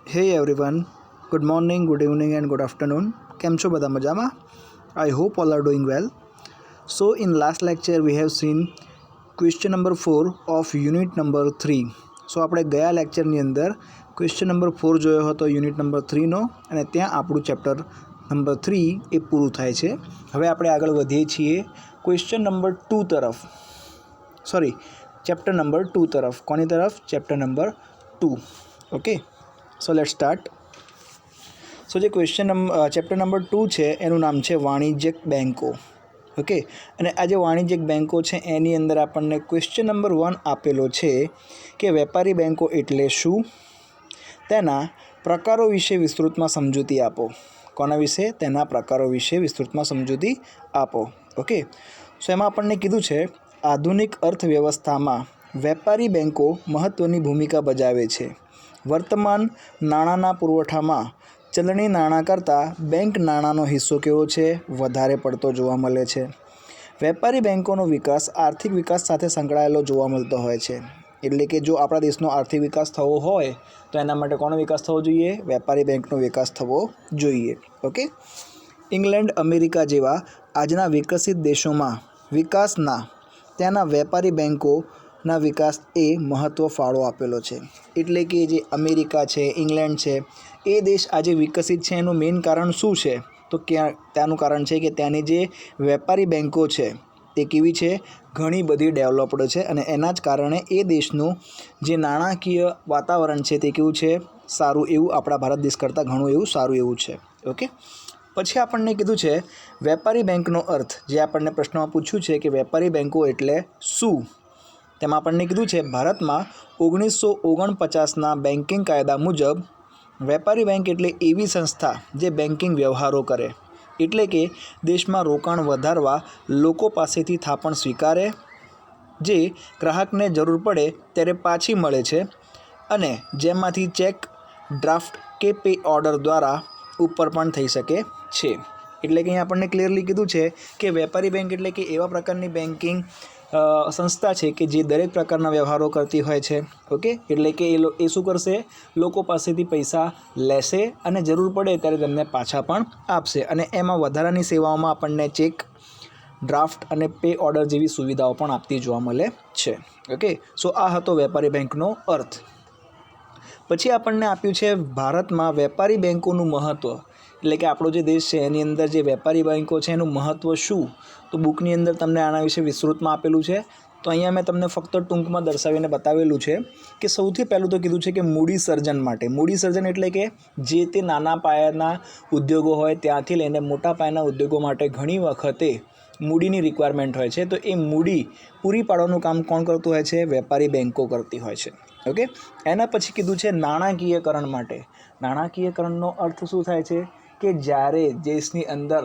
Hey everyone, good morning, good evening, and good afternoon. કેમ છો બધા મજામાં? I hope all are doing well. So, in last lecture, we have seen question number 4 of unit number 3. So, આપણે ગયા લેક્ચરની અંદર question number 4 જોયો હતો unit number 3નો અને ત્યાં આપણું ચેપ્ટર નંબર 3 એ પૂરું થાય છે. હવે આપણે આગળ વધીએ છીએ ક્વેશ્ચન નંબર 2 તરફ. સોરી, ચેપ્ટર નંબર 2 તરફ. કોની તરફ? Chapter number 2. Okay, so let start. સો જે ચેપ્ટર નંબર 2 છે એનું નામ છે વાણિજ્યક બેન્કો. ઓકે, અને આ જે વાણિજ્યક બેન્કો છે એની અંદર આપણને ક્વેશ્ચન નંબર 1 આપેલો છે કે વેપારી બેન્કો એટલે શું, તેના પ્રકારો વિશે વિસ્તૃતમાં સમજૂતી આપો. કોના વિશે? તેના પ્રકારો વિશે વિસ્તૃતમાં સમજૂતી આપો. ઓકે, સો એમાં આપણને કીધું છે આધુનિક અર્થવ્યવસ્થામાં વેપારી બેન્કો મહત્ત્વની ભૂમિકા ભજાવે છે. વર્તમાન નાણાંના પુરવઠામાં ચલણી નાણાં કરતાં બેંક નાણાંનો હિસ્સો કેવો છે? વધારે પડતો જોવા મળે છે. વેપારી બેન્કોનો વિકાસ આર્થિક વિકાસ સાથે સંકળાયેલો જોવા મળતો હોય છે. એટલે કે જો આપણા દેશનો આર્થિક વિકાસ થવો હોય તો એના માટે કોનો વિકાસ થવો જોઈએ? વેપારી બેંકનો વિકાસ થવો જોઈએ. ઓકે, ઇંગ્લેન્ડ, અમેરિકા જેવા આજના વિકસિત દેશોમાં વિકાસના ત્યાંના વેપારી બેન્કોના વિકાસ એ મહત્ત્વ ફાળો આપેલો છે. એટલે કે જે અમેરિકા છે, ઇંગ્લેન્ડ છે, એ દેશ આજે વિકસિત છે એનું મેઇન કારણ શું છે? તો ત્યાંનું કારણ છે કે ત્યાંની જે વેપારી બેન્કો છે તે કેવી છે? ઘણી બધી ડેવલપ્ડ છે અને એના જ કારણે એ દેશનું જે નાણાકીય વાતાવરણ છે તે કેવું છે? સારું એવું, આપણા ભારત દેશ કરતાં ઘણું એવું સારું એવું છે. ઓકે, પછી આપણને કીધું છે વેપારી બેંકનો અર્થ. જે આપણને પ્રશ્નમાં પૂછ્યું છે કે વેપારી બેન્કો એટલે શું, તેમાં આપણને કીધું છે ભારતમાં 1949ના બેન્કિંગ કાયદા મુજબ વેપારી બેંક એટલે એવી સંસ્થા જે બેન્કિંગ વ્યવહારો કરે. એટલે કે દેશમાં રોકાણ વધારવા લોકો પાસેથી થાપણ સ્વીકારે, જે ગ્રાહકને જરૂર પડે ત્યારે પાછી મળે છે અને જેમાંથી ચેક, ડ્રાફ્ટ કે પે ઓર્ડર દ્વારા ઉપર પણ થઈ શકે છે. એટલે કે અહીં આપણને ક્લિયરલી કીધું છે કે વેપારી બેંક એટલે કે એવા પ્રકારની બેન્કિંગ સંસ્થા છે કે જે દરેક પ્રકારના વ્યવહારો કરતી હોય છે. ઓકે, એટલે કે એ શું કરશે? લોકો પાસેથી પૈસા લેશે અને જરૂર પડે ત્યારે તેમને પાછા પણ આપશે અને એમાં વધારાની સેવાઓમાં આપણને ચેક, ડ્રાફ્ટ અને પે ઓર્ડર જેવી સુવિધાઓ પણ આપતી જોવા મળે છે. ઓકે, સો આ હતો વેપારી બેંકનો અર્થ. પછી આપણને આપ્યું છે ભારતમાં વેપારી બેન્કોનું મહત્ત્વ. એટલે કે આપણો જે દેશ છે એની અંદર જે વેપારી બેન્કો છે એનું મહત્ત્વ શું? તો બુકની અંદર તમને આના વિશે વિસ્તૃતમાં આપેલું છે. તો અહીંયા મેં તમને ફક્ત ટૂંકમાં દર્શાવીને બતાવેલું છે કે સૌથી પહેલું તો કીધું છે કે મૂડી સર્જન માટે. મૂડી સર્જન એટલે કે જે તે નાના પાયાના ઉદ્યોગો હોય ત્યાંથી લઈને મોટા પાયાના ઉદ્યોગો માટે ઘણી વખતે મૂડીની રિક્વાયરમેન્ટ હોય છે. તો એ મૂડી પૂરી પાડવાનું કામ કોણ કરતું હોય છે? વેપારી બેન્કો કરતી હોય છે. ઓકે, એના પછી કીધું છે નાણાકીયકરણ માટે. નાણાકીયકરણનો અર્થ શું થાય છે? કે જ્યારે દેશની અંદર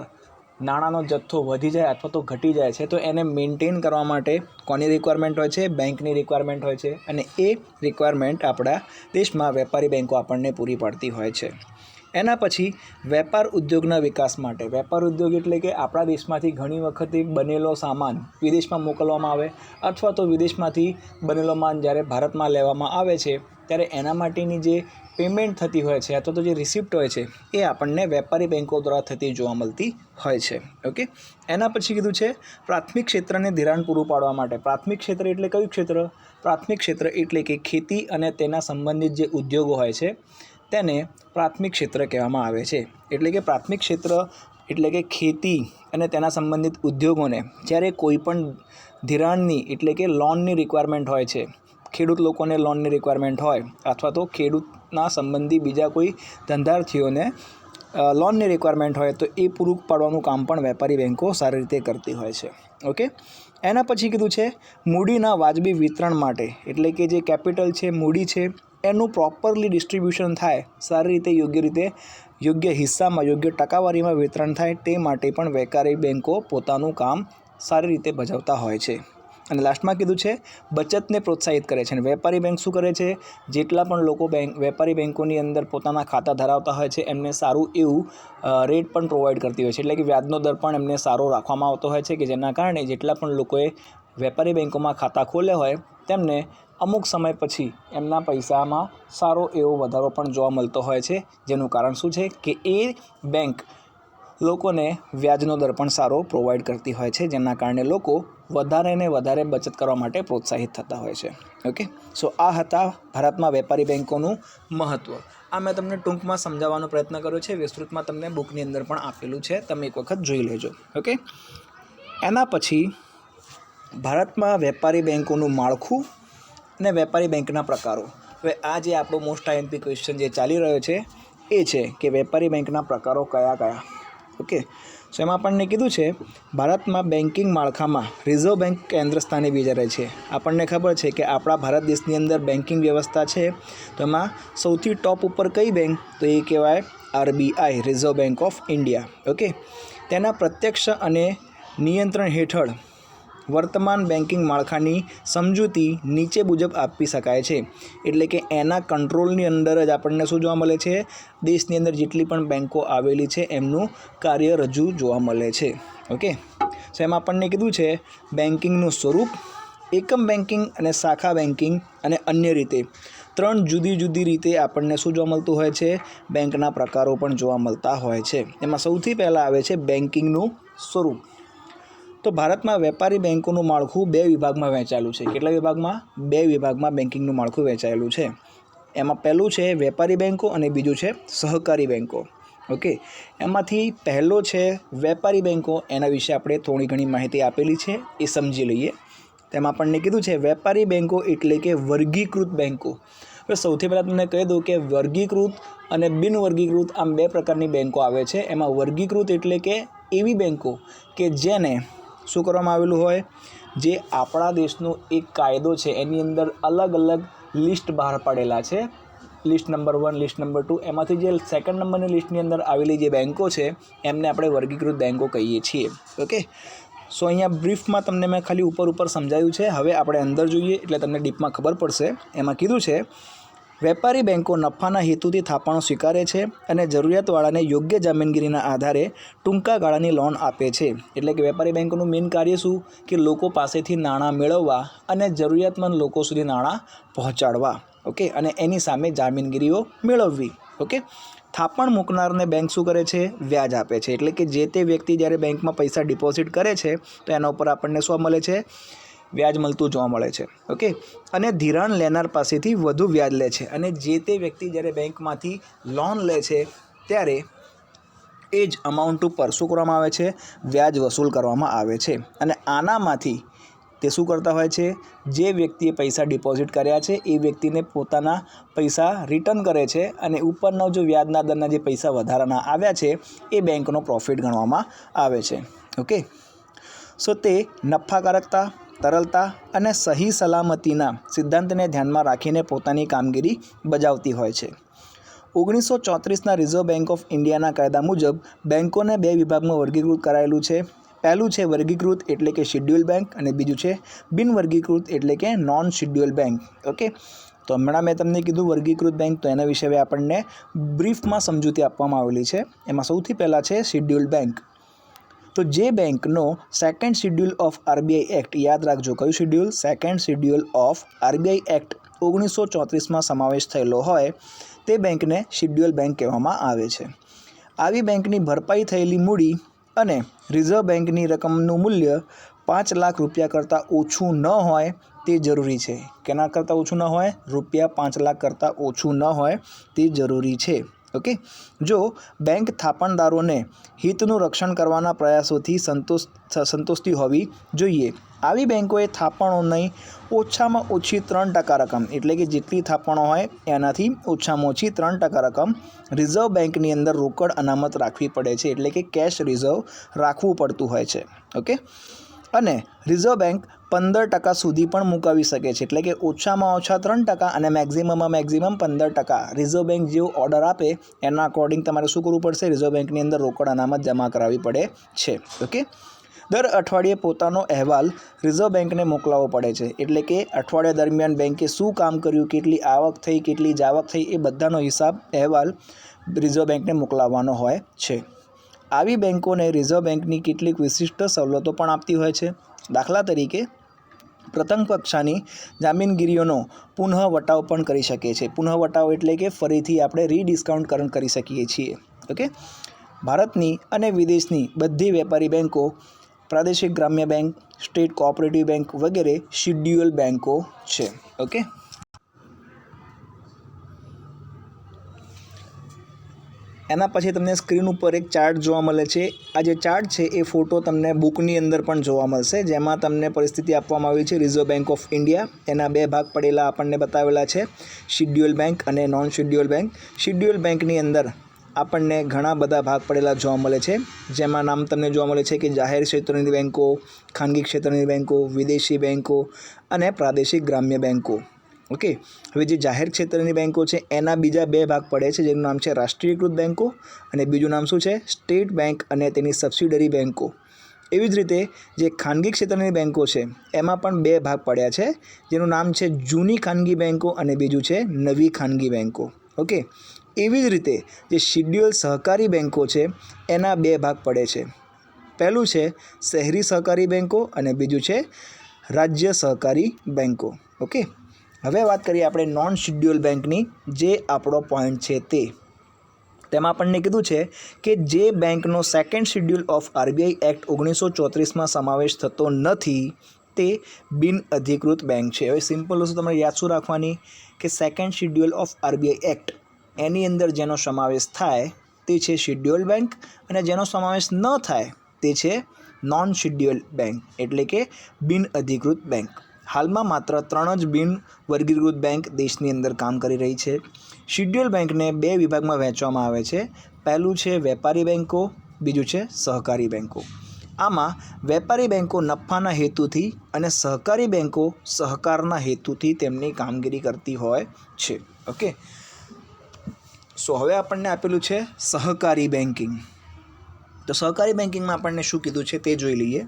નાણાંનો જથ્થો વધી જાય અથવા તો ઘટી જાય છે તો એને મેન્ટેન કરવા માટે કોની રિક્વાયરમેન્ટ હોય છે? બેંકની રિક્વાયરમેન્ટ હોય છે અને એ રિક્વાયરમેન્ટ આપણા દેશમાં વેપારી બેન્કો આપણને પૂરી પાડતી હોય છે. એના પછી વેપાર ઉદ્યોગના વિકાસ માટે. વેપાર ઉદ્યોગ એટલે કે આપણા દેશમાંથી ઘણી વખતે બનેલો સામાન વિદેશમાં મોકલવામાં આવે અથવા તો વિદેશમાંથી બનેલો માલ જ્યારે ભારતમાં લેવામાં આવે છે ત્યારે એના માટેની જે પેમેન્ટ થતી હોય છે અથવા તો જે રિસિપ્ટ હોય છે એ આપણને વેપારી બેન્કો દ્વારા થતી જોવા મળતી હોય છે. ઓકે, એના પછી કીધું છે પ્રાથમિક ક્ષેત્રને ધિરાણ પૂરું પાડવા માટે. પ્રાથમિક ક્ષેત્ર એટલે કયું ક્ષેત્ર? પ્રાથમિક ક્ષેત્ર એટલે કે ખેતી અને તેના સંબંધિત જે ઉદ્યોગો હોય છે તેને પ્રાથમિક ક્ષેત્ર કહેવામાં આવે છે. એટલે કે પ્રાથમિક ક્ષેત્ર એટલે કે ખેતી અને તેના સંબંધિત ઉદ્યોગોને જ્યારે કોઈ પણ ધિરાણની એટલે કે લોનની રિક્વાયરમેન્ટ હોય છે, ખેડૂત લોકોને લોનની રિક્વાયરમેન્ટ હોય અથવા તો ખેડૂતના સંબંધી બીજા કોઈ ધંધાર્થીઓને લોનની રિક્વાયરમેન્ટ હોય તો એ પૂરું પાડવાનું કામ પણ વેપારી બેન્કો સારી રીતે કરતી હોય છે. ઓકે, એના પછી કીધું છે મૂડીના વાજબી વિતરણ માટે. એટલે કે જે કેપિટલ છે, મૂડી છે, એનું પ્રોપરલી ડિસ્ટ્રીબ્યુશન થાય, સારી રીતે યોગ્ય હિસ્સામાં, યોગ્ય ટકાવારીમાં વિતરણ થાય તે માટે પણ વેપારી બેન્કો પોતાનું કામ સારી રીતે ભજવતા હોય છે. અને લાસ્ટમાં કીધું છે બચતને પ્રોત્સાહિત કરે છે. અને વેપારી બેંક શું કરે છે? જેટલા પણ લોકો વેપારી બેન્કોની અંદર પોતાના ખાતા ધરાવતા હોય છે એમને સારું એવું રેટ પણ પ્રોવાઈડ કરતી હોય છે. એટલે કે વ્યાજનો દર પણ એમને સારો રાખવામાં આવતો હોય છે કે જેના કારણે જેટલા પણ લોકોએ વેપારી બેન્કોમાં ખાતા ખોલ્યા હોય તેમને અમુક સમય પછી એમના પૈસામાં સારો એવો વધારો પણ જોવા મળતો હોય છે, જેનું કારણ શું છે કે એ બેંક લોકોને વ્યાજનો દર પણ સારો પ્રોવાઈડ કરતી હોય છે, જેના કારણે લોકો વધારે ને વધારે બચત કરવા માટે પ્રોત્સાહિત થતા હોય છે. ઓકે, સો આ હતા ભારતમાં વેપારી બેન્કોનું મહત્ત્વ. આ મેં તમને ટૂંકમાં સમજાવવાનો પ્રયત્ન કર્યો છે. વિસ્તૃતમાં તમને બુકની અંદર પણ આપેલું છે, તમે એક વખત જોઈ લેજો. ઓકે, એના પછી ભારતમાં વેપારી બેન્કોનું માળખું અને વેપારી બેંકના પ્રકારો. હવે આ જે આપણો મોસ્ટ આઈએમપી ક્વેશ્ચન જે ચાલી રહ્યો છે એ છે કે વેપારી બેંકના પ્રકારો કયા કયા. ઓકે, સો એમાં આપણને કીધું છે ભારતમાં બેન્કિંગ માળખામાં રિઝર્વ બેંક કેન્દ્ર સ્થાને વિચારે છે. આપણને ખબર છે કે આપણા ભારત દેશની અંદર બેન્કિંગ વ્યવસ્થા છે, તો એમાં સૌથી ટોપ ઉપર કઈ બેંક, તો એ કહેવાય RBI, reserve bank of India. Okay, તેના પ્રત્યક્ષ અને નિયંત્રણ હેઠળ વર્તમાન બેન્કિંગ માળખાની સમજૂતી નીચે મુજબ આપી શકાય છે. એટલે કે એના કંટ્રોલની અંદર જ આપણને શું જોવા મળે છે, દેશની અંદર જેટલી પણ બેન્કો આવેલી છે એમનું કાર્ય રજૂ જોવા મળે છે. ઓકે, સો એમાં આપણને કીધું છે બેન્કિંગનું સ્વરૂપ, એકમ બેન્કિંગ અને શાખા બેન્કિંગ અને અન્ય રીતે 3 જુદી જુદી રીતે આપણને શું જોવા મળતું હોય છે, બેંકના પ્રકારો પણ જોવા મળતા હોય છે. એમાં સૌથી પહેલાં આવે છે બેન્કિંગનું સ્વરૂપ. તો ભારતમાં વેપારી બેન્કોનું માળખું 2 વિભાગમાં વહેંચાયેલું છે. કેટલા વિભાગમાં? 2 વિભાગમાં બેન્કિંગનું માળખું વહેંચાયેલું છે. એમાં પહેલું છે વેપારી બેન્કો અને બીજું છે સહકારી બેન્કો. ઓકે, એમાંથી પહેલો છે વેપારી બેન્કો. એના વિશે આપણે થોડી ઘણી માહિતી આપેલી છે, એ સમજી લઈએ. તેમાં આપણને કીધું છે વેપારી બેન્કો એટલે કે વર્ગીકૃત બેન્કો. હવે સૌથી પહેલાં તમને કહી દઉં કે વર્ગીકૃત અને બિનવર્ગીકૃત આમ 2 પ્રકારની બેન્કો આવે છે. એમાં વર્ગીકૃત એટલે કે એવી બેન્કો કે જેને શું કરવામાં આવેલું હોય, જે આપણા દેશનો એક કાયદો છે એની અંદર અલગ અલગ લિસ્ટ બહાર પાડેલા છે. લિસ્ટ નંબર 1, લિસ્ટ નંબર 2, એમાંથી જે સેકન્ડ નંબરની લિસ્ટની અંદર આવેલી જે બેન્કો છે એમને આપણે વર્ગીકૃત બેન્કો કહીએ છીએ. ઓકે, સો અહીંયા બ્રીફમાં તમને મેં ખાલી ઉપર સમજાવ્યું છે. હવે આપણે અંદર જોઈએ એટલે તમને ડીપમાં ખબર પડશે. એમાં કીધું છે વેપારી બેન્કો નફાના હેતુથી થાપણો સ્વીકારે છે અને જરૂરિયાતવાળાને યોગ્ય જામીનગીરીના આધારે ટૂંકા ગાળાની લોન આપે છે. એટલે કે વેપારી બેન્કોનું મેઇન કાર્ય શું, કે લોકો પાસેથી નાણાં મેળવવા અને જરૂરિયાતમંદ લોકો સુધી નાણાં પહોંચાડવા. ઓકે, અને એની સામે જામીનગીરીઓ મેળવવી. ઓકે, થાપણ મૂકનારને બેંક શું કરે છે, વ્યાજ આપે છે. એટલે કે જે તે વ્યક્તિ જ્યારે બેંકમાં પૈસા ડિપોઝિટ કરે છે તો એના ઉપર આપણને શું મળે છે, વ્યાજ મળતું જોવા મળે છે. ઓકે, અને ધિરાણ લેનાર પાસેથી વધુ વ્યાજ લે છે. અને જે તે વ્યક્તિ જ્યારે બેંકમાંથી લોન લે છે ત્યારે એ જ અમાઉન્ટ ઉપર શું કરવામાં આવે છે, વ્યાજ વસૂલ કરવામાં આવે છે. અને આનામાંથી તે શું કરતા હોય છે, જે વ્યક્તિએ પૈસા ડિપોઝિટ કર્યા છે એ વ્યક્તિને પોતાના પૈસા રિટર્ન કરે છે. અને ઉપરના જો વ્યાજના દરના જે પૈસા વધારાના આવ્યા છે એ બેંકનો પ્રોફિટ ગણવામાં આવે છે. ઓકે, સો તે નફાકારકતા, તરલતા અને સહી સલામતીના સિદ્ધાંતને ધ્યાનમાં રાખીને પોતાની કામગીરી બજાવતી હોય છે. 1934ના રિઝર્વ બેંક ઓફ ઇન્ડિયાના કાયદા મુજબ બેન્કોને 2 વિભાગમાં વર્ગીકૃત કરાયેલું છે. પહેલું છે વર્ગીકૃત એટલે કે શિડ્યુલ બેંક અને બીજું છે બિનવર્ગીકૃત એટલે કે નોન શિડ્યુલ બેંક. ઓકે, તો હમણાં મેં તમને કીધું વર્ગીકૃત બેંક, તો એના વિશે હવે આપણને બ્રીફમાં સમજૂતી આપવામાં આવેલી છે. એમાં સૌથી પહેલાં છે શિડ્યુલ બેંક. તો જે બેંકનો 2nd schedule of RBI act, યાદ રાખજો કયું schedule, 2nd schedule of RBI act 1934માં સમાવેશ થયેલો હોય તે બેંકને શિડ્યુલ બેંક કહેવામાં આવે છે. આવી બેંકની ભરપાઈ થયેલી મૂડી અને રિઝર્વ બેંકની રકમનું મૂલ્ય 5 લાખ રૂપિયા કરતાં ઓછું ન હોય તે જરૂરી છે. કેના કરતાં ઓછું ન હોય, રૂપિયા 5 લાખ કરતાં ઓછું ન હોય તે જરૂરી છે. ઓકે, જો બેંક થાપણદારોને હિતનું રક્ષણ કરવાના પ્રયાસોથી સંતોષતી હોવી જોઈએ. આવી બેંકોએ થાપણોની ઓછામાં ઓછી 3% રકમ, એટલે કે જેટલી થાપણો હોય એનાથી ઓછામાં ઓછી 3% રકમ રિઝર્વ બેંકની અંદર રોકડ અનામત રાખવી પડે છે. એટલે કે કેશ રિઝર્વ રાખવું પડતું હોય છે. ઓકે, અને રિઝર્વ બેંક 15% સુધી પણ મુકાવી શકે છે. એટલે કે ઓછામાં ઓછા 3% અને મેક્ઝિમમ 15%. રિઝર્વ બેંક જેવો ઓર્ડર આપે એના અકોર્ડિંગ તમારે શું કરવું પડશે, રિઝર્વ બેંકની અંદર રોકડ અનામત જમા કરાવવી પડે છે. ઓકે, દર અઠવાડિયે પોતાનો અહેવાલ રિઝર્વ બેંકને મોકલાવવો પડે છે. એટલે કે અઠવાડિયા દરમિયાન બેંકે શું કામ કર્યું, કેટલી આવક થઈ, કેટલી જાવક થઈ, એ બધાનો હિસાબ, અહેવાલ રિઝર્વ બેંકને મોકલાવવાનો હોય છે. આવી બેંકોને રિઝર્વ બેંકની કેટલીક વિશિષ્ટ સવલતો પણ આપતી હોય છે. દાખલા તરીકે પ્રથમ કક્ષાની જામીનગીરીઓનો પુનઃ વટાવ પણ કરી શકીએ છીએ. પુનઃ વટાવ એટલે કે ફરીથી આપણે રીડિસ્કાઉન્ટકરણ કરી શકીએ છીએ. ઓકે. ભારતની અને વિદેશની બધી વેપારી બેન્કો, પ્રાદેશિક ગ્રામ્ય બેંક, સ્ટેટ કોઓપરેટિવ બેંક વગેરે શિડ્યુઅલ બેન્કો છે. ઓકે. એના પછી તમને સ્ક્રીન ઉપર એક ચાર્ટ જોવા મળે છે. આ જે ચાર્ટ છે એ ફોટો તમને બુકની અંદર પણ જોવા મળશે, જેમાં તમને પરિસ્થિતિ આપવામાં આવી છે રિઝર્વ બેંક ઓફ ઇન્ડિયા. એના બે ભાગ પડેલા આપણને બતાવેલા છે, શિડ્યુઅલ બેંક અને નોન શિડ્યુઅલ બેંક. શિડ્યુઅલ બેંકની અંદર આપણને ઘણા બધા ભાગ પડેલા જોવા મળે છે, જેમાં નામ તમને જોવા મળે છે કે જાહેર ક્ષેત્રની બેન્કો, ખાનગી ક્ષેત્રની બેન્કો, વિદેશી બેન્કો અને પ્રાદેશિક ગ્રામ્ય બેન્કો. ઓકે. હવે જે જાહેર ક્ષેત્રની બેન્કો છે એના બીજા બે ભાગ પડે છે, જેનું નામ છે રાષ્ટ્રીયકૃત બેન્કો અને બીજું નામ શું છે, સ્ટેટ બેંક અને તેની સબસિડરી બેન્કો. એવી જ રીતે જે ખાનગી ક્ષેત્રની બેન્કો છે એમાં પણ બે ભાગ પડ્યા છે, જેનું નામ છે જૂની ખાનગી બેન્કો અને બીજું છે નવી ખાનગી બેન્કો. ઓકે. એવી જ રીતે જે શિડ્યુઅલ સહકારી બેન્કો છે એના બે ભાગ પડે છે. પહેલું છે શહેરી સહકારી બેન્કો અને બીજું છે રાજ્ય સહકારી બેન્કો. ઓકે. હવે વાત કરીએ આપણે નોન શિડ્યુઅલ બેંકની, જે આપણો પોઈન્ટ છે તે. તેમાં આપણને કીધું છે કે જે બેંકનો second schedule of RBI act 1934માં સમાવેશ થતો નથી તે બિનઅધિકૃત બેંક છે. હવે સિમ્પલ વસ્તુ તમારે યાદ શું રાખવાની કે second schedule of RBI act એની અંદર જેનો સમાવેશ થાય તે છે શિડ્યુઅલ બેંક અને જેનો સમાવેશ ન થાય તે છે નોન શિડ્યુઅલ બેંક એટલે કે બિનઅધિકૃત બેંક. હાલમાં માત્ર 3 જ બિન વર્ગીકૃત બેંક દેશની અંદર કામ કરી રહી છે. શિડ્યુઅલ બેંકને બે વિભાગમાં વહેંચવામાં આવે છે. પહેલું છે વેપારી બેન્કો, બીજું છે સહકારી બેન્કો. આમાં વેપારી બેન્કો નફાના હેતુથી અને સહકારી બેન્કો સહકારના હેતુથી તેમની કામગીરી કરતી હોય છે. ઓકે. સો હવે આપણને આપેલું છે સહકારી બેન્કિંગ. તો સહકારી બેન્કિંગમાં આપણને શું કીધું છે તે જોઈ લઈએ.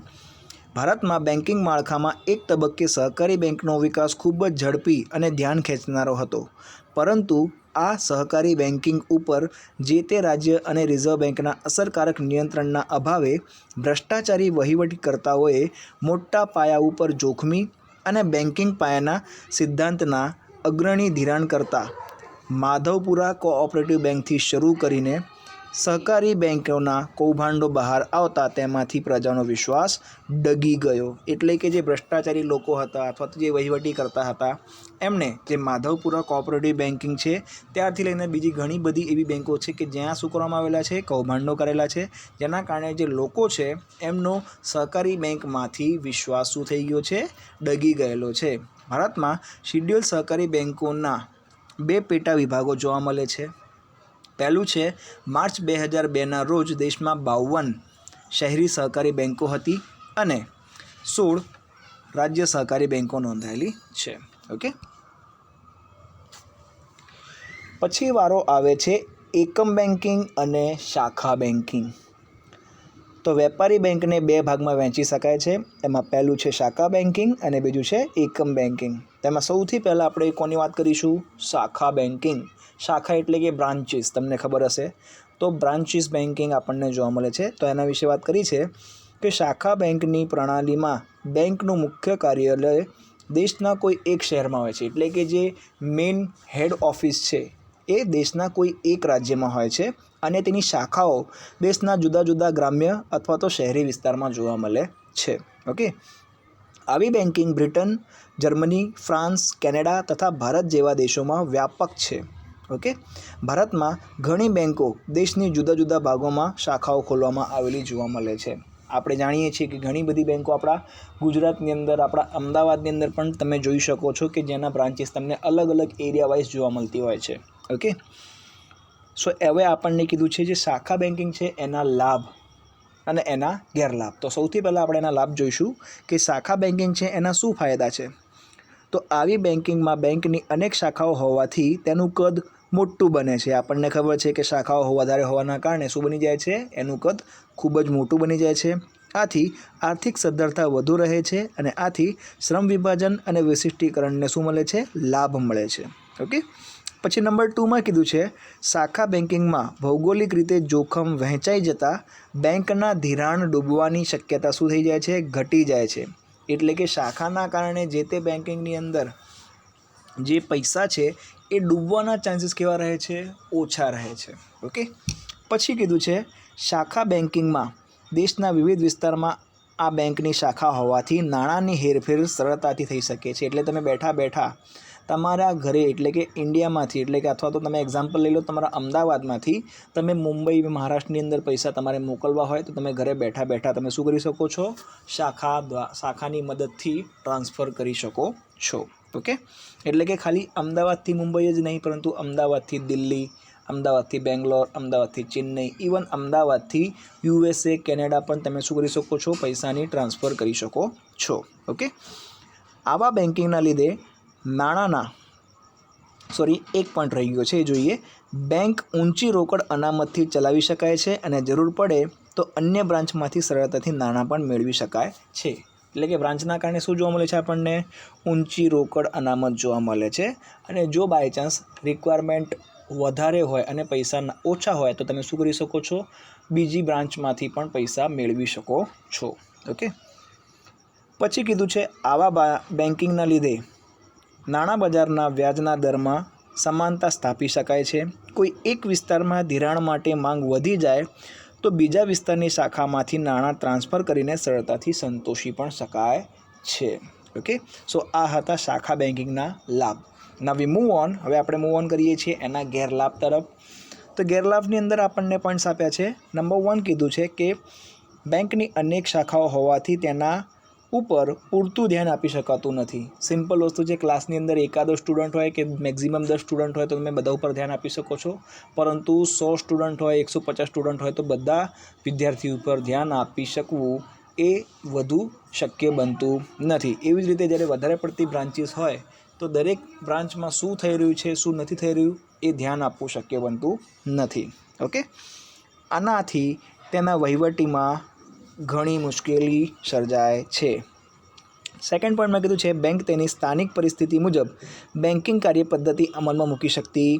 ભારતમાં બેન્કિંગ માળખામાં એક તબક્કે સહકારી બેંકનો વિકાસ ખૂબ જ ઝડપી અને ધ્યાન ખેંચનારો હતો, પરંતુ આ સહકારી બેન્કિંગ ઉપર જે તે રાજ્ય અને રિઝર્વ બેંકના અસરકારક નિયંત્રણના અભાવે ભ્રષ્ટાચારી વહીવટકર્તાઓએ મોટા પાયા ઉપર જોખમી અને બેન્કિંગ પાયાના સિદ્ધાંતના અગ્રણી ધિરાણકર્તા માધવપુરા કોઓપરેટિવ બેંકથી શરૂ કરીને સહકારી બેન્કોના કૌભાંડો બહાર આવતા તેમાંથી પ્રજાનો વિશ્વાસ ડગી ગયો. એટલે કે જે ભ્રષ્ટાચારી લોકો હતા અથવા તો જે વહીવટી કરતા હતા એમને જે માધવપુરા કોઓપરેટિવ બેન્કિંગ છે ત્યારથી લઈને બીજી ઘણી બધી એવી બેન્કો છે કે જ્યાં શું કરવામાં આવેલા છે, કૌભાંડો કરેલા છે, જેના કારણે જે લોકો છે એમનો સહકારી બેંકમાંથી વિશ્વાસ શું થઈ ગયો છે, ડગી ગયેલો છે. ભારતમાં શિડ્યુઅલ સહકારી બેન્કોના બે પેટા વિભાગો જોવા મળે છે. પહેલું છે માર્ચ 2002ના રોજ દેશમાં 52 શહેરી સહકારી બેન્કો હતી અને 16 રાજ્ય સહકારી બેન્કો નોંધાયેલી છે. ઓકે. પછી વારો આવે છે એકમ બેન્કિંગ અને શાખા બેન્કિંગ. તો વેપારી બેંકને બે ભાગમાં વહેંચી શકાય છે. એમાં પહેલું છે શાખા બેન્કિંગ અને બીજું છે એકમ બેન્કિંગ. તેમાં સૌથી પહેલાં આપણે કોની વાત કરીશું, શાખા બેન્કિંગ. શાખા એટલે કે બ્રાન્ચીસ, તમને ખબર હશે તો બ્રાન્ચીસ બેન્કિંગ આપણને જોવા મળે છે. તો એના વિશે વાત કરી છે કે શાખા બેન્કની પ્રણાલીમાં બેંકનું મુખ્ય કાર્યાલય દેશના કોઈ એક શહેરમાં હોય છે. એટલે કે જે મેઇન હેડ ઓફિસ છે એ દેશના કોઈ એક રાજ્યમાં હોય છે અને તેની શાખાઓ દેશના જુદા જુદા ગ્રામ્ય અથવા તો શહેરી વિસ્તારમાં જોવા મળે છે. ઓકે. આવી banking Britain, Germany, France, Canada તથા ભારત જેવા દેશોમાં વ્યાપક છે. ઓકે. ભારતમાં ઘણી બેન્કો દેશની જુદા જુદા ભાગોમાં શાખાઓ ખોલવામાં આવેલી જોવા મળે છે. આપણે જાણીએ છીએ કે ઘણી બધી બેન્કો આપણા ગુજરાતની અંદર, આપણા અમદાવાદની અંદર પણ તમે જોઈ શકો છો કે જેના બ્રાન્ચીસ તમને અલગ અલગ એરિયા વાઇઝ જોવા મળતી હોય છે. ઓકે. સો હવે આપણને કીધું છે જે શાખા બેન્કિંગ છે એના લાભ અને એના ગેરલાભ. તો સૌથી પહેલાં આપણે એના લાભ જોઈશું કે શાખા બેન્કિંગ છે એના શું ફાયદા છે. તો આવી બેન્કિંગમાં બેંકની અનેક શાખાઓ હોવાથી તેનું કદ મોટું બને છે. આપણને ખબર છે કે શાખાઓ વધારે હોવાના કારણે શું બની જાય છે, એનું કદ ખૂબ જ મોટું બની જાય છે. આથી આર્થિક સદ્ધરતા વધુ રહે છે અને આથી શ્રમ વિભાજન અને વિશિષ્ટીકરણને શું મળે છે, લાભ મળે છે. ઓકે. પછી નંબર 2માં કીધું છે શાખા બેન્કિંગમાં ભૌગોલિક રીતે જોખમ વહેંચાઈ જતાં બેંકના ધિરાણ ડૂબવાની શક્યતા શું થઈ જાય છે, ઘટી જાય છે. એટલે કે શાખાના કારણે જે તે બેન્કિંગની અંદર જે પૈસા છે એ ડૂબવાના ચાન્સીસ કેવા રહે છે? ઓછા રહે છે. ઓકે. પછી કીધું છે શાખા બેન્કિંગમાં દેશના વિવિધ વિસ્તારમાં આ બેંકની શાખા હોવાથી નાણાંની હેરફેર સરળતાથી થઈ શકે છે. એટલે તમે બેઠા બેઠા તમારા ઘરે એટલે કે ઇન્ડિયામાંથી એટલે કે અથવા તો તમે એક્ઝામ્પલ લઈ લો તમારા અમદાવાદમાંથી તમે મુંબઈ મહારાષ્ટ્રની અંદર પૈસા તમારે મોકલવા હોય તો તમે ઘરે બેઠા બેઠા તમે શું કરી શકો છો? શાખાની મદદથી ટ્રાન્સફર કરી શકો છો. ઓકે. એટલે કે ખાલી અમદાવાદથી મુંબઈ જ નહીં પરંતુ અમદાવાદથી દિલ્હી, અમદાવાદથી બેંગ્લોર, અમદાવાદથી ચેન્નઈ, ઇવન અમદાવાદથી USA, કેનેડા પણ તમે શું કરી શકો છો? પૈસાની ટ્રાન્સફર કરી શકો છો. ઓકે. આવા બેન્કિંગના લીધે એક પોઈન્ટ રહી ગયો છે એ જોઈએ. બેંક ઊંચી રોકડ અનામતથી ચલાવી શકાય છે અને જરૂર પડે તો અન્ય બ્રાન્ચમાંથી સરળતાથી નાણાં પણ મેળવી શકાય છે. એટલે કે બ્રાન્ચના કારણે શું જોવા મળે છે? આપણને ઊંચી રોકડ અનામત જોવા મળે છે. અને જો બાય ચાન્સ રિક્વાયરમેન્ટ વધારે હોય અને પૈસા ઓછા હોય તો તમે શું કરી શકો છો? બીજી બ્રાન્ચમાંથી પણ પૈસા મેળવી શકો છો. ઓકે. પછી કીધું છે આવા બેન્કિંગના લીધે નાણાં બજારના વ્યાજના દરમાં સમાનતા સ્થાપી શકાય છે. કોઈ એક વિસ્તારમાં ધિરાણ માટે માંગ વધી જાય તો બીજા વિસ્તારની શાખામાંથી નાણાં ટ્રાન્સફર કરીને સરળતાથી સંતોષી પણ શકાય છે. ઓકે. સો આ હતા શાખા બેન્કિંગના લાભ. નાવ વી મૂવ ઓન. હવે આપણે મૂવ ઓન કરીએ છીએ એના ગેરલાભ તરફ. તો ગેરલાભની અંદર આપણને પોઈન્ટ્સ આપ્યા છે. નંબર 1 કીધું છે કે બેંકની અનેક શાખાઓ હોવાથી તેના ઉપર પૂરતું ધ્યાન આપી શકાતું નથી. સિમ્પલ વસ્તુ છે, ક્લાસની અંદર એકાદો સ્ટુડન્ટ હોય કે મેક્ઝિમમ 10 સ્ટુડન્ટ હોય તો તમે બધા ઉપર ધ્યાન આપી શકો છો, પરંતુ 100 સ્ટુડન્ટ હોય, 150 સ્ટુડન્ટ હોય તો બધા વિદ્યાર્થી ઉપર ધ્યાન આપી શકવું એ વધુ શક્ય બનતું નથી. એવી જ રીતે જ્યારે વધારે પડતી બ્રાન્ચીસ હોય તો દરેક બ્રાન્ચમાં શું થઈ રહ્યું છે, શું નથી થઈ રહ્યું એ ધ્યાન આપવું શક્ય બનતું નથી. ઓકે. આનાથી તેના વહીવટીમાં ઘણી મુશ્કેલી સર્જાય છે. સેકન્ડ પોઈન્ટમાં કીધું છે બેંક તેની સ્થાનિક પરિસ્થિતિ મુજબ બેન્કિંગ કાર્યપદ્ધતિ અમલમાં મૂકી શકતી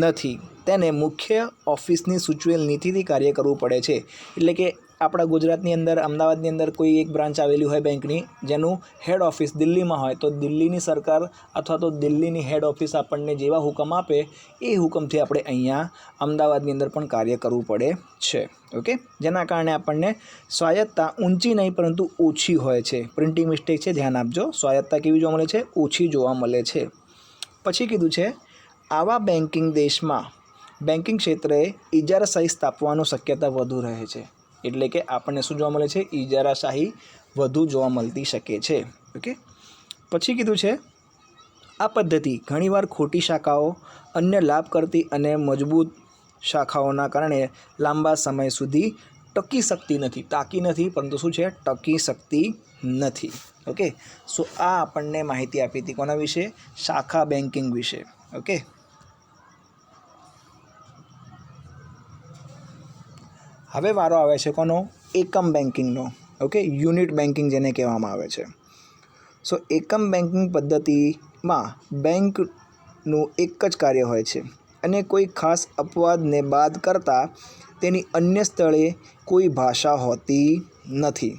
નથી. તેને મુખ્ય ઓફિસની સૂચવેલ નીતિથી કાર્ય કરવું પડે છે. એટલે કે આપણા ગુજરાતની અંદર અમદાવાદની અંદર કોઈ એક બ્રાન્ચ આવેલી હોય બેંકની જેનું હેડ ઓફિસ દિલ્હીમાં હોય તો દિલ્હીની સરકાર અથવા તો દિલ્હીની હેડ ઓફિસ આપણને જેવા હુકમ આપે એ હુકમથી આપણે અહીંયા અમદાવાદની અંદર પણ કાર્ય કરવું પડે છે. ઓકે. જેના કારણે આપણને સ્વાયત્તતા ઊંચી નહીં પરંતુ ઓછી હોય છે. પ્રિન્ટિંગ મિસ્ટેક છે, ધ્યાન આપજો. સ્વાયત્તતા કેવી જોવા મળે છે? ઓછી જોવા મળે છે. પછી કીધું છે આવા બેન્કિંગ દેશમાં બેન્કિંગ ક્ષેત્રે ઇજારાશાહી સ્થાપવાની શક્યતા વધુ રહે છે. એટલે કે આપણને શું જોવા મળે છે? ઇજારાશાહી વધુ જોવા મળતી શકે છે. ઓકે. પછી કીધું છે આ પદ્ધતિ ઘણીવાર ખોટી શાખાઓ, અન્ય લાભ કરતી અને મજબૂત શાખાઓના કારણે લાંબા સમય સુધી ટકી શકતી નથી, પરંતુ શું છે? ટકી શકતી નથી. ઓકે. સો આ આપણને માહિતી આપી હતી કોના વિશે? શાખા બેન્કિંગ વિશે. ઓકે. હવે વારો આવે છે કોનો? એકમ બેન્કિંગનો. ઓકે. યુનિટ બેન્કિંગ જેને કહેવામાં આવે છે. સો એકમ બેન્કિંગ પદ્ધતિમાં બેંકનું એક જ કાર્ય હોય છે અને કોઈ ખાસ અપવાદને બાદ કરતાં તેની અન્ય સ્થળે કોઈ ભાષા હોતી નથી.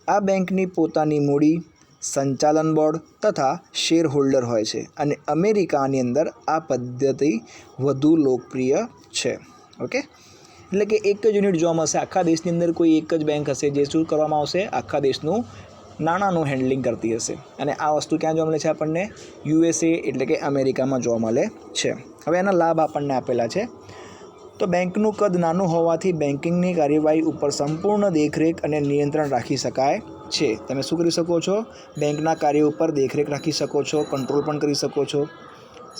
આ બેંકની પોતાની મૂડી, સંચાલન બોર્ડ તથા શેર હોલ્ડર હોય છે અને અમેરિકાની અંદર આ પદ્ધતિ વધુ લોકપ્રિય છે. ઓકે. એટલે કે એક જ યુનિટ જોવા મળશે આખા દેશની અંદર. કોઈ એક જ બેંક હશે જે શું કરવામાં આવશે? આખા દેશનું નાણાંનું હેન્ડલિંગ કરતી હશે. અને આ વસ્તુ ક્યાં જોવા મળે છે આપણને? USA એટલે કે અમેરિકામાં જોવા મળે છે. હવે એના લાભ આપણને આપેલા છે. તો બેંકનું કદ નાનું હોવાથી બેન્કિંગની કાર્યવાહી ઉપર સંપૂર્ણ દેખરેખ અને નિયંત્રણ રાખી શકાય છે. તમે શું કરી શકો છો? બેંકના કાર્ય ઉપર દેખરેખ રાખી શકો છો, કંટ્રોલ પણ કરી શકો છો.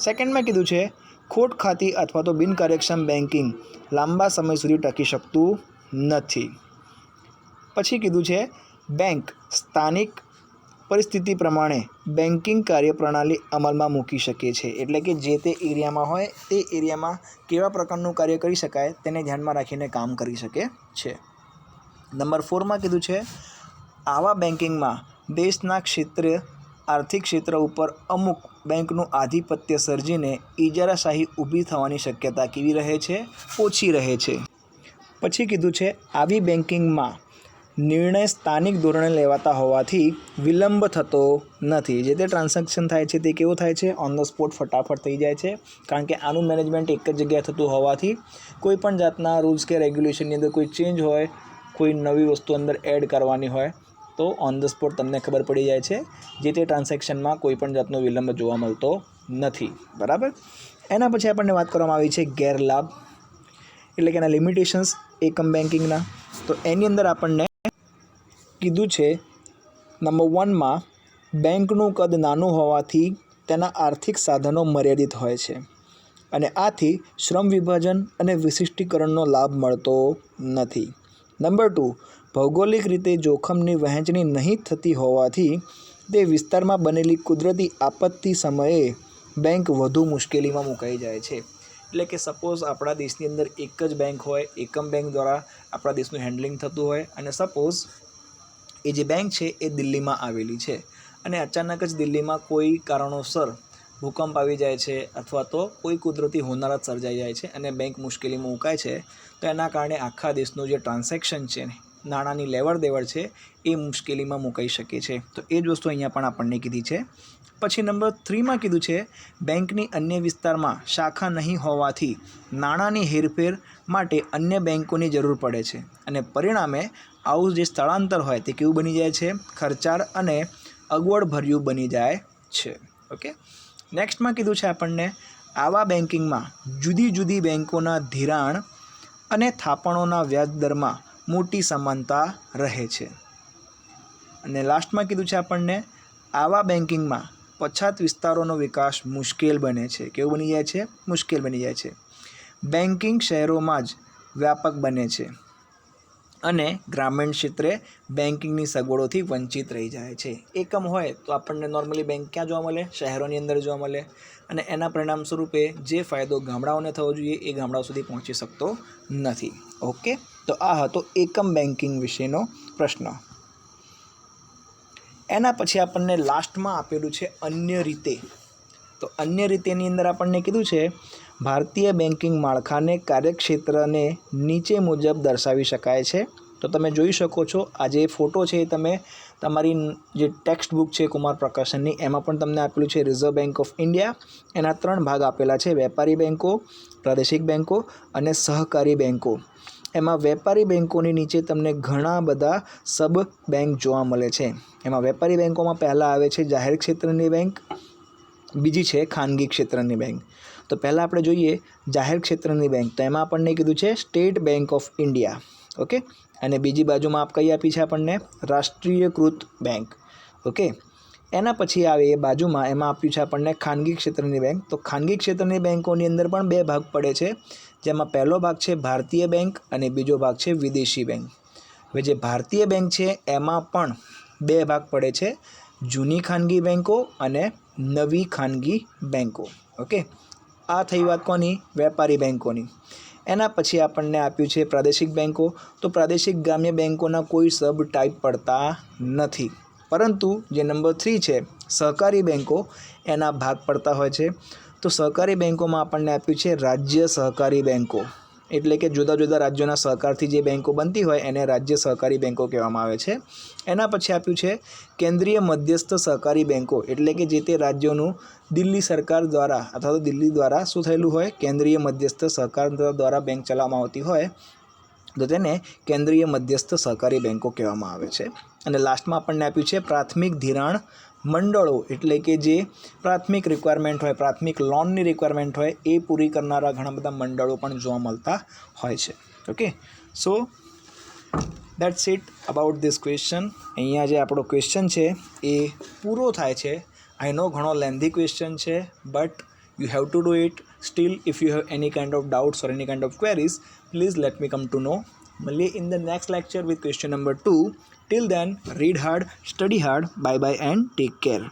સેકન્ડમાં કીધું છે ખોટ ખાતી અથવા તો બિનકાર્યક્ષમ બેન્કિંગ લાંબા સમય સુધી ટકી શકતું નથી. પછી કીધું છે બેંક સ્થાનિક પરિસ્થિતિ પ્રમાણે બેન્કિંગ કાર્યપ્રણાલી અમલમાં મૂકી શકે છે. એટલે કે જે તે એરિયામાં હોય તે એરિયામાં કેવા પ્રકારનું કાર્ય કરી શકાય તેને ધ્યાનમાં રાખીને કામ કરી શકે છે. નંબર 4માં કીધું છે આવા બેન્કિંગમાં દેશના આર્થિક ક્ષેત્ર ઉપર અમુક બેંકનું આધિપત્ય સર્જીને ઇજારાશાહી ઊભી થવાની શક્યતા કેવી રહે છે? ઓછી રહે છે. પછી કીધું છે આવી બેન્કિંગમાં નિર્ણય સ્થાનિક ધોરણે લેવાતા હોવાથી વિલંબ થતો નથી. જે તે ટ્રાન્ઝેક્શન થાય છે તે કેવું થાય છે? ઓન ધ સ્પોટ ફટાફટ થઈ જાય છે. કારણ કે આનું મેનેજમેન્ટ એક જ જગ્યાએ થતું હોવાથી કોઈ પણ જાતના રૂલ્સ કે રેગ્યુલેશનની અંદર કોઈ ચેન્જ હોય, કોઈ નવી વસ્તુ અંદર એડ કરવાની હોય તો ઓન ધ સ્પોટ તમને ખબર પડી જાય છે. જે તે ટ્રાન્ઝેક્શનમાં કોઈ પણ જાતનો વિલંબ જોવા મળતો નથી. બરાબર. એના પછી આપણને વાત કરવામાં આવી છે ગેરલાભ, એટલે કે એના લિમિટેશન્સ એકમ બેન્કિંગના. તો એની અંદર આપણને કીધું છે નંબર 1માં બેંકનું કદ નાનું હોવાથી તેના આર્થિક સાધનો મર્યાદિત હોય છે અને આથી શ્રમ વિભાજન અને વિશિષ્ટીકરણનો લાભ મળતો નથી. નંબર 2, ભૌગોલિક રીતે જોખમની વહેંચણી નહીં થતી હોવાથી તે વિસ્તારમાં બનેલી કુદરતી આપત્તિ સમયે બેંક વધુ મુશ્કેલીમાં મુકાઈ જાય છે. એટલે કે સપોઝ આપણા દેશની અંદર એક જ બેંક હોય, એકમ બેંક દ્વારા આપણા દેશનું હેન્ડલિંગ થતું હોય અને સપોઝ એ જે બેંક છે એ દિલ્હીમાં આવેલી છે અને અચાનક જ દિલ્હીમાં કોઈ કારણોસર ભૂકંપ આવી જાય છે અથવા તો કોઈ કુદરતી હોનારત સર્જાઈ જાય છે અને બેંક મુશ્કેલીમાં મુકાય છે, તો એના કારણે આખા દેશનું જે ટ્રાન્ઝેક્શન છે, નાણાંની લેવડ દેવડ છે, એ મુશ્કેલીમાં મુકાઈ શકે છે. તો એ જ વસ્તુ અહીંયા પણ આપણને કીધી છે. પછી નંબર 3માં કીધું છે બેંકની અન્ય વિસ્તારમાં શાખા નહીં હોવાથી નાણાંની હેરફેર માટે અન્ય બેંકોની જરૂર પડે છે અને પરિણામે આવું જે સ્થળાંતર હોય તે કેવું બની જાય છે? ખર્ચાળ અને અગવડભર્યું બની જાય છે. ઓકે. નેક્સ્ટમાં કીધું છે આપણને આવા બેન્કિંગમાં જુદી જુદી બેંકોના ધિરાણ અને થાપણોના વ્યાજ દરમાં મોટી સમાનતા રહે છે. અને લાસ્ટમાં કીધું છે આપણને આવા બેન્કિંગમાં પછાત વિસ્તારોનો વિકાસ મુશ્કેલ બને છે. કેવું બની જાય છે? મુશ્કેલ બની જાય છે. બેન્કિંગ શહેરોમાં જ વ્યાપક બને છે અને ગ્રામીણ ક્ષેત્રે બેન્કિંગની સગવડોથી વંચિત રહી જાય છે. એકમ હોય તો આપણને નોર્મલી બેંક ક્યાં જોવા મળે? શહેરોની અંદર જોવા મળે અને એના પરિણામ સ્વરૂપે જે ફાયદો ગામડાઓને થવો જોઈએ એ ગામડાઓ સુધી પહોંચી શકતો નથી. ઓકે. તો આ હતો એકમ બેન્કિંગ વિશેનો પ્રશ્ન. એના પછી આપણને લાસ્ટમાં આપેલું છે અન્ય રીતે. તો અન્ય રીતેની અંદર આપણને કીધું છે ભારતીય બેન્કિંગ માળખાને કાર્યક્ષેત્રને નીચે મુજબ દર્શાવી શકાય છે. તો તમે જોઈ શકો છો આ જે ફોટો છે એ તમે તમારી જે ટેક્સ્ટ બુક છે કુમાર પ્રકાશનની એમાં પણ તમને આપેલું છે રિઝર્વ બેંક ઓફ ઇન્ડિયા. એના 3 ભાગ આપેલા છે: વેપારી બેન્કો, પ્રાદેશિક બેન્કો અને સહકારી બેન્કો. એમાં વેપારી બેન્કોની નીચે તમને ઘણા બધા સબ બેંક જોવા મળે છે. એમાં વેપારી બેન્કોમાં પહેલાં આવે છે જાહેર ક્ષેત્રની બેંક, બીજી છે ખાનગી ક્ષેત્રની બેંક. તો પહેલાં આપણે જોઈએ જાહેર ક્ષેત્રની બેંક. તો એમાં આપણને કીધું છે state bank of India. Okay. અને બીજી બાજુમાં આપ કઈ આપી છે આપણને? રાષ્ટ્રીયકૃત બેંક. ઓકે. એના પછી આવે એ બાજુમાં એમાં આપ્યું છે આપણને ખાનગી ક્ષેત્રની બેંક. તો ખાનગી ક્ષેત્રની બેંકોની અંદર પણ 2 ભાગ પડે છે, જેમાં પહેલો ભાગ છે ભારતીય બેંક અને બીજો ભાગ છે વિદેશી બેંક. હવે જે ભારતીય બેંક છે એમાં પણ 2 ભાગ પડે છે: જૂની ખાનગી બેંકો અને નવી ખાનગી બેંકો. ઓકે. આ થઈ વાત કોની? વેપારી બેંકોની. એના પછી આપણને આપ્યું છે પ્રાદેશિક બેંકો. તો પ્રાદેશિક ગ્રામ્ય બેંકોના કોઈ સબ ટાઈપ પડતા નથી, પરંતુ જે નંબર 3 છે સહકારી બેંકો, એના ભાગ પડતા હોય છે. તો સહકારી બેંકોમાં આપણને આપ્યું છે રાજ્ય સહકારી બેંકો. એટલે કે જુદા જુદા રાજ્યોના સહકારથી જે બેંકો બનતી હોય એને રાજ્ય સહકારી બેંકો કહેવામાં આવે છે. એના પછી આપ્યું છે કેન્દ્રીય મધ્યસ્થ સહકારી બેંકો. એટલે કે જે તે રાજ્યોનું દિલ્હી સરકાર દ્વારા અથવા તો દિલ્હી દ્વારા શું થયેલું હોય? કેન્દ્રીય મધ્યસ્થ સહકાર દ્વારા બેંક ચલાવવામાં આવતી હોય તો તેને કેન્દ્રીય મધ્યસ્થ સહકારી બેંકો કહેવામાં આવે છે. અને લાસ્ટમાં આપણને આપ્યું છે પ્રાથમિક ધિરાણ મંડળો. એટલે કે જે પ્રાથમિક રિક્વાયરમેન્ટ હોય, પ્રાથમિક લોનની રિક્વાયરમેન્ટ હોય એ પૂરી કરનારા ઘણા બધા મંડળો પણ જોવા મળતા હોય છે. Okay. So that's it about this question. અહીંયા જે આપણો ક્વેશ્ચન છે એ પૂરો થાય છે. આઈ નો ઘણો લેન્ધી ક્વેશ્ચન છે, but you have to do it. Still, if you have any kind of doubts or any kind of queries, please let me come to know. મળીએ in the next lecture with question number 2. Till then, read hard, study hard. Bye bye and take care.